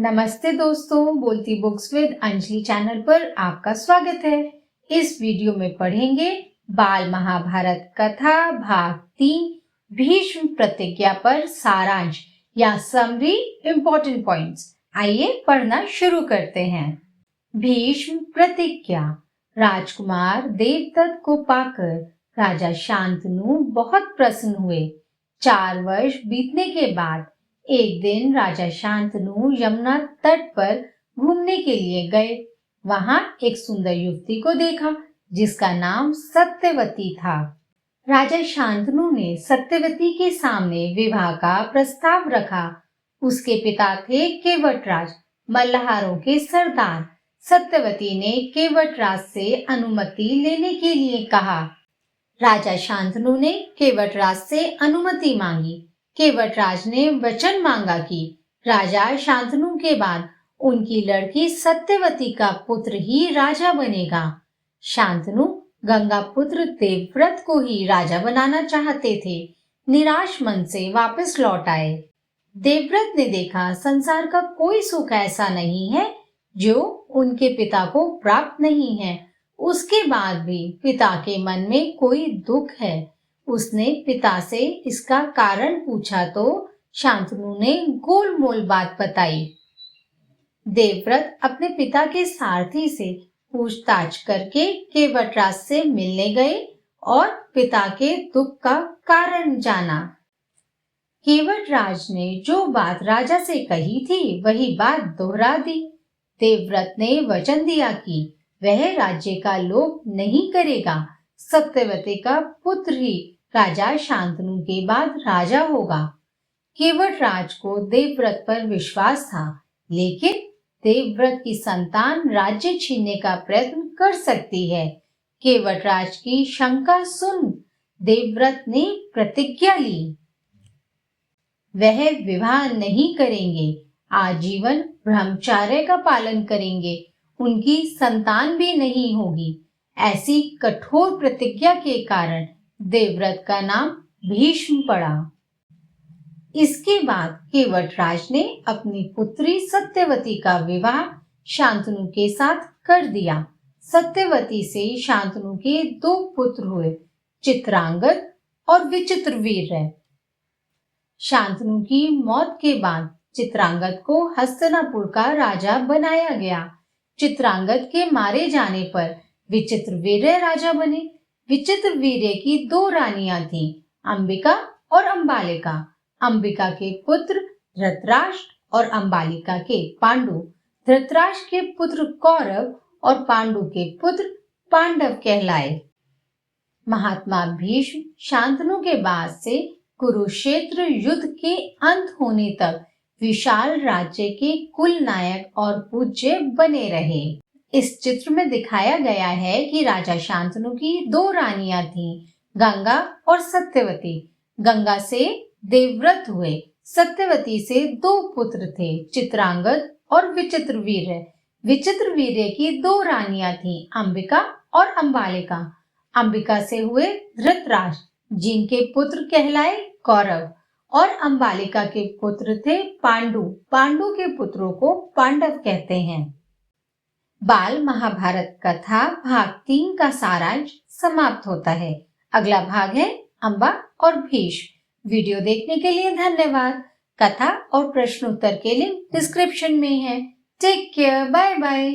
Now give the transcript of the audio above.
नमस्ते दोस्तों, बोलती बुक्स विद अंजलि चैनल पर आपका स्वागत है। इस वीडियो में पढ़ेंगे बाल महाभारत कथा भाग 3 भीष्म प्रतिज्ञा पर सारांश या समरी इम्पोर्टेंट पॉइंट्स। आइए पढ़ना शुरू करते हैं। भीष्म प्रतिज्ञा। राजकुमार देवदत्त को पाकर राजा शांतनु बहुत प्रसन्न हुए। 4 वर्ष बीतने के बाद एक दिन राजा शांतनु यमुना तट पर घूमने के लिए गए। वहां एक सुंदर युवती को देखा जिसका नाम सत्यवती था। राजा शांतनु ने सत्यवती के सामने विवाह का प्रस्ताव रखा। उसके पिता थे केवटराज, मल्लहारों के सरदार। सत्यवती ने केवटराज से अनुमति लेने के लिए कहा। राजा शांतनु ने केवटराज से अनुमति मांगी। केवटराज ने वचन मांगा कि राजा शांतनु के बाद उनकी लड़की सत्यवती का पुत्र ही राजा बनेगा। शांतनु गंगा पुत्र देवव्रत को ही राजा बनाना चाहते थे। निराश मन से वापस लौट आए। देवव्रत ने देखा संसार का कोई सुख ऐसा नहीं है जो उनके पिता को प्राप्त नहीं है। उसके बाद भी पिता के मन में कोई दुख है। उसने पिता से इसका कारण पूछा तो शांतनु ने गोलमोल बात बताई। देवव्रत अपने पिता के सारथी से पूछताछ करके केवटराज से मिलने गए और पिता के दुख का कारण जाना। केवटराज ने जो बात राजा से कही थी वही बात दोहरा दी। देवव्रत ने वचन दिया कि वह राज्य का लोभ नहीं करेगा। सत्यवती का पुत्र ही राजा शांतनु के बाद राजा होगा। केवटराज को देवव्रत पर विश्वास था, लेकिन देवव्रत की संतान राज्य छीनने का प्रयत्न कर सकती है। केवटराज की शंका सुन देवव्रत ने प्रतिज्ञा ली। वह विवाह नहीं करेंगे, आजीवन ब्रह्मचर्य का पालन करेंगे, उनकी संतान भी नहीं होगी। ऐसी कठोर प्रतिज्ञा के कारण देवव्रत का नाम भीष्म पड़ा। इसके बाद केवटराज ने अपनी पुत्री सत्यवती का विवाह शांतनु के साथ कर दिया। सत्यवती से शांतनु के 2 पुत्र हुए, चित्रांगद और विचित्रवीर्य। शांतनु की मौत के बाद चित्रांगद को हस्तिनापुर का राजा बनाया गया। चित्रांगद के मारे जाने पर विचित्रवीर्य राजा बने। विचित्रवीर्य की 2 रानियां थीं, अंबिका और अंबालिका। अंबिका के पुत्र धृतराष्ट्र और अंबालिका के पांडु। धृतराष्ट्र के पुत्र कौरव और पांडु के पुत्र पांडव कहलाए। महात्मा भीष्म शांतनु के बाद से कुरुक्षेत्र युद्ध के अंत होने तक विशाल राज्य के कुल नायक और पूज्य बने रहे। इस चित्र में दिखाया गया है कि राजा शांतनु की 2 रानियां थीं, गंगा और सत्यवती। गंगा से देवव्रत हुए। सत्यवती से 2 पुत्र थे, चित्रांगद और विचित्रवीर्य। विचित्रवीर्य की 2 रानियां थीं, अंबिका और अंबालिका। अंबिका से हुए धृतराष्ट्र, जिनके पुत्र कहलाए कौरव, और अंबालिका के पुत्र थे पांडु। पांडु के पुत्रों को पांडव कहते हैं। बाल महाभारत कथा भाग 3 का सारांश समाप्त होता है। अगला भाग है अंबा और भीष्म। वीडियो देखने के लिए धन्यवाद। कथा और प्रश्नोत्तर के लिंक डिस्क्रिप्शन में है। Take care, bye bye.